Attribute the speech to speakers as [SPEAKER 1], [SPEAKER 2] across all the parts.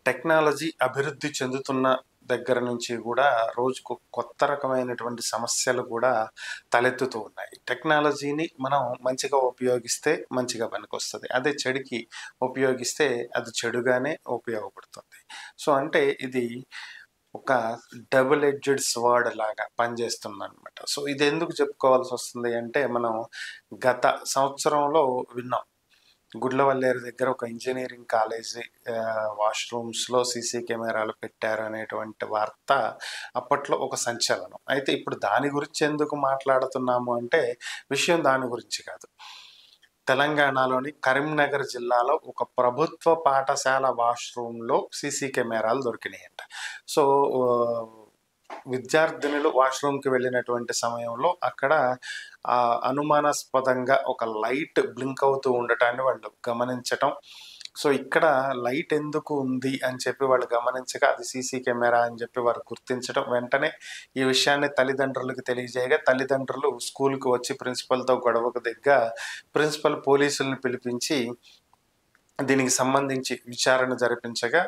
[SPEAKER 1] Technology అభివృద్ధి చెందుతున్న దగ్గర నుంచి కూడా రోజుకు కొత్త రకమైనటువంటి సమస్యలు కూడా తలెత్తుతూ ఉన్నాయి. టెక్నాలజీని మనం మంచిగా ఉపయోగిస్తే మంచిగా పనికొస్తది. అదే చెడుకి ఉపయోగిస్తే అది చెడుగానే ఉపయోగపడుతుంది. సో, అంటే ఇది ఒక డబుల్ ఎడ్జెడ్ స్వర్డ్ లాగా పనిచేస్తుందనమాట. సో, ఇదెందుకు చెప్పుకోవాల్సొస్తుంది అంటే, మనం గత సంవత్సరంలో విన్నాం. గుడ్లవల్లేరు దగ్గర ఒక ఇంజినీరింగ్ కాలేజీ వాష్‌రూమ్స్‌లో సీసీ కెమెరాలు పెట్టారు అనేటువంటి వార్త అప్పట్లో ఒక సంచలనం. అయితే ఇప్పుడు దాని గురించి ఎందుకు మాట్లాడుతున్నాము అంటే, విషయం దాని గురించి కాదు. తెలంగాణలోని కరీంనగర్ జిల్లాలో ఒక ప్రభుత్వ పాఠశాల వాష్‌రూమ్‌లో సీసీ కెమెరాలు దొరికినాయంట. సో, ఆహ్, విద్యార్థినులు వాష్‌రూమ్‌కి వెళ్ళినటువంటి సమయంలో అక్కడ అనుమానాస్పదంగా ఒక లైట్ బ్లింక్ అవుతూ ఉండటాన్ని వాళ్ళు గమనించటం. సో, ఇక్కడ లైట్ ఎందుకు ఉంది అని చెప్పి వాళ్ళు గమనించగా అది సీసీ కెమెరా అని చెప్పి వారు గుర్తించడం. వెంటనే ఈ విషయాన్ని తల్లిదండ్రులకు తెలియజేయగా తల్లిదండ్రులు స్కూలుకి వచ్చి ప్రిన్సిపల్‌తో గొడవకు దిగ్గా ప్రిన్సిపల్ పోలీసుల్ని పిలిపించి దీనికి సంబంధించి విచారణ జరిపించగా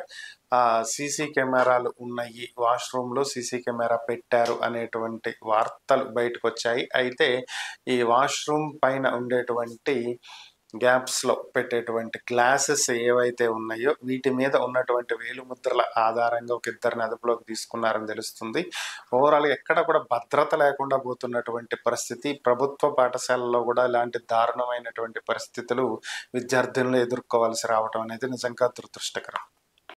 [SPEAKER 1] సీసీ కెమెరాలు ఉన్నాయి. వాష్‌రూమ్‌లో సీసీ కెమెరా పెట్టారు అనేటువంటి వార్తలు బయటకొచ్చాయి. అయితే ఈ వాష్‌రూమ్ పైన ఉండేటువంటి గ్యాప్స్‌లో పెట్టేటువంటి గ్లాసెస్ ఏవైతే ఉన్నాయో వీటి మీద ఉన్నటువంటి వేలిముద్రల ఆధారంగా ఒక ఇద్దరిని అదుపులోకి తీసుకున్నారని తెలుస్తుంది. ఓవరాల్‌గా ఎక్కడ కూడా భద్రత లేకుండా పోతున్నటువంటి పరిస్థితి. ప్రభుత్వ పాఠశాలల్లో కూడా ఇలాంటి దారుణమైనటువంటి పరిస్థితులు విద్యార్థులు ఎదుర్కోవాల్సి రావటం అనేది నిజంగా దురదృష్టకరం.